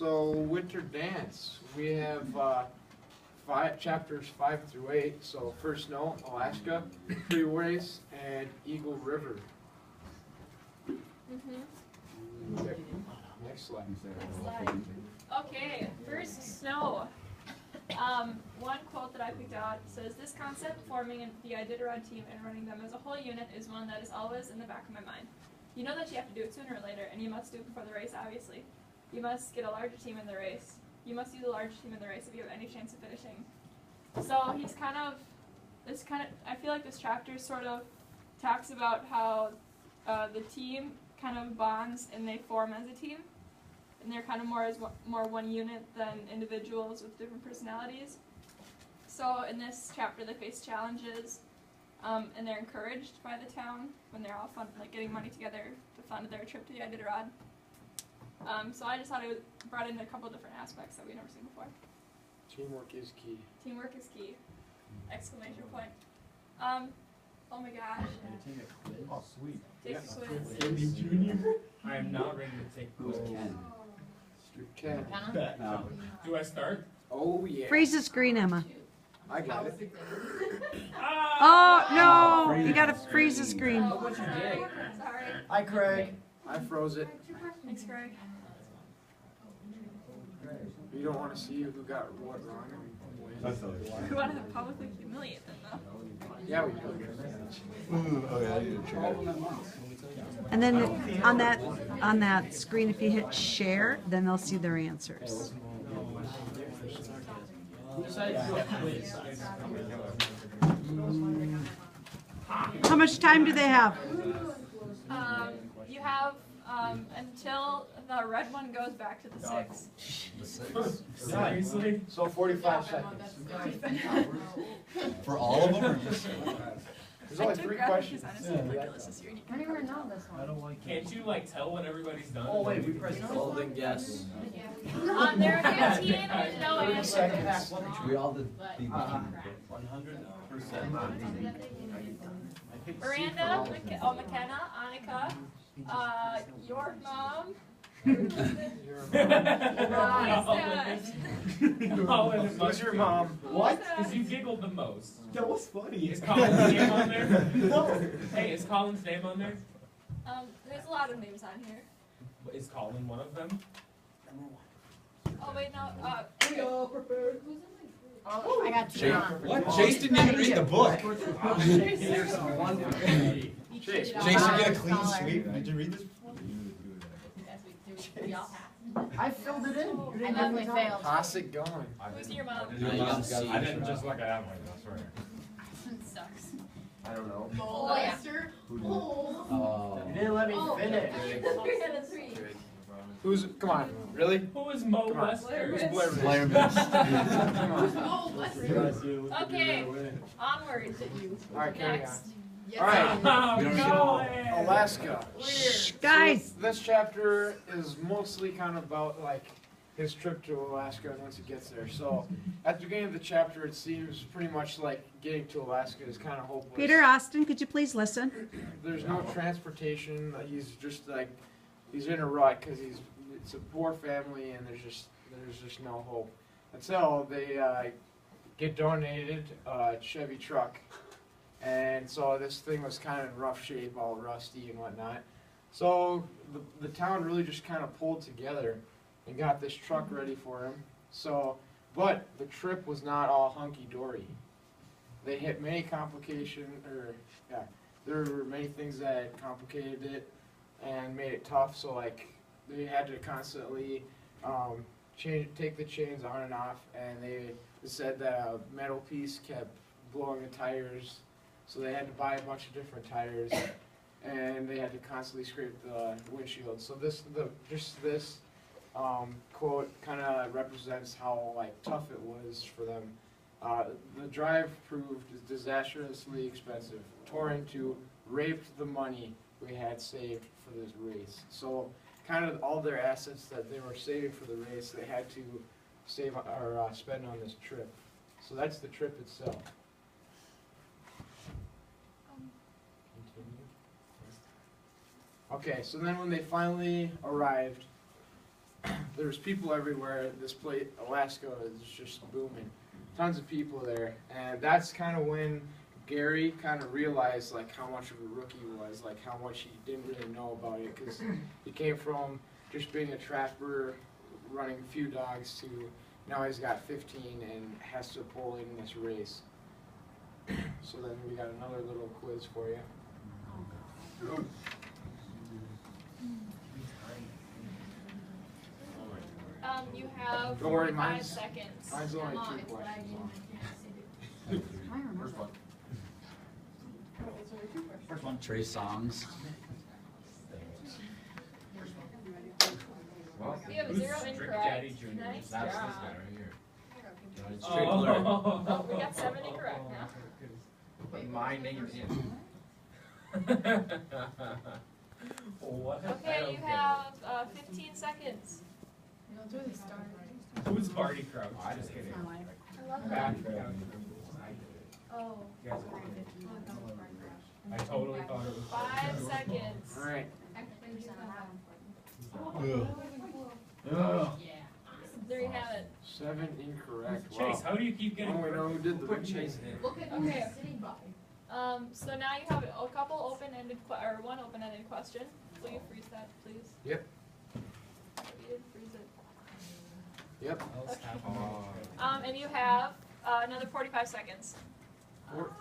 So winter dance, we have chapters 5 through 8. So First Snow, Alaska, Freeways, and Eagle River. Next slide. Okay, first snow. One quote that I picked out says, "This concept, forming the Iditarod team and running them as a whole unit, is one that is always in the back of my mind. You know that you have to do it sooner or later, and you must do it before the race, obviously. You must get a larger team in the race. You must use a larger team in the race if you have any chance of finishing." So he's I feel like this chapter sort of talks about how the team kind of bonds and they form as a team. And they're kind of more one unit than individuals with different personalities. So in this chapter, they face challenges, and they're encouraged by the town when they're all getting money together to fund their trip to the Iditarod. So I just thought it brought in a couple different aspects that we've never seen before. Teamwork is key. Teamwork is key! Exclamation point. Oh my gosh. Oh, sweet. Take a quiz. I am not ready to take quiz. Ken. No. Do I start? Oh yeah. Freeze the screen, Emma. I got it. Oh, no! You gotta freeze the screen. Sorry. Hi, Craig. I froze it. Thanks, Greg. You don't want to see who got what wrong. We want to publicly humiliate them, though. Yeah, we do. And then on that screen, if you hit share, then they'll see their answers. How much time do they have? You have until the red one goes back to the 6. Seriously? So 45 seconds. For all of them, or just? There's only 3 questions. Honestly, ridiculous this year. I don't even know this one. Can't you tell when everybody's done? Oh, wait, we pressed Well, then guess. There are 15 with no 30 answers. seconds. We all did. 100%. Miranda, McKenna, Annika, your mom. Colin, Who's your mom? What? Because you giggled the most. That was funny. Is Colin's name on there? No. Hey, is Colin's name on there? There's a lot of names on here. Is Colin one of them? Oh wait, no. We all prepared. Oh, I got 2 wrong. What? Chase didn't even read the book. Chase. Chase, you get a clean sweep. Did you read this? I filled it in. I definitely failed. Toss it going. Who's your mom? I didn't just look at that one, I swear. Sucks. I don't know. Oh, yeah. Oh. You didn't let me finish. Who's, come on, really? Who is Mo Come on. Lester? Who's Blair Miss? Blair Miss. Come on. Okay, onward. Alright, carry on. Next. Alright, Oh, We don't Colin! Alaska. Shh, guys. So this chapter is mostly kind of about his trip to Alaska and once he gets there. So at the beginning of the chapter, it seems pretty much like getting to Alaska is kind of hopeless. Peter Austin, could you please listen? There's no transportation. He's just he's in a rut because it's a poor family and there's just no hope until they get donated a Chevy truck. And so this thing was kind of in rough shape, all rusty and whatnot. So the town really just kind of pulled together and got this truck ready for him. So, but the trip was not all hunky-dory. They hit many there were many things that complicated it and made it tough. So they had to constantly take the chains on and off, and they said that a metal piece kept blowing the tires. So they had to buy a bunch of different tires, and they had to constantly scrape the windshield. So this quote kind of represents how tough it was for them. The drive proved disastrously expensive. Tore into, raped the money we had saved for this race. So kind of all their assets that they were saving for the race, they had to save or spend on this trip. So that's the trip itself. Okay, so then when they finally arrived, there's people everywhere. This place, Alaska, is just booming. Tons of people there, and that's kind of when Gary kind of realized like how much of a rookie he was, like how much he didn't really know about it, because he came from just being a trapper, running a few dogs, to now he's got 15 and has to pull in this race. So then we got another little quiz for you. You have Don't worry, 45 mine's- seconds. Mine's only 2 questions long. I remember. First one. Trey Songs. We have Who's 0 Strict incorrect. Daddy Jr.? Nice That's job. this guy right here. Oh, we got 7 incorrect now. But my name is. What? Okay, you have 15 seconds. Who's Barty Crouch? I just kidding. I love Back that. down. Oh, You guys are- I totally thought it was. 5 seconds. All right. There you have it. 7 incorrect. Chase, Wow. how do you keep getting? Oh, we know who did the Put winning. Chase in. Okay. So now you have a couple open-ended, or one open-ended question. Will you freeze that, please? Yep. You did freeze it. Yep. And you have another 45 seconds. Four,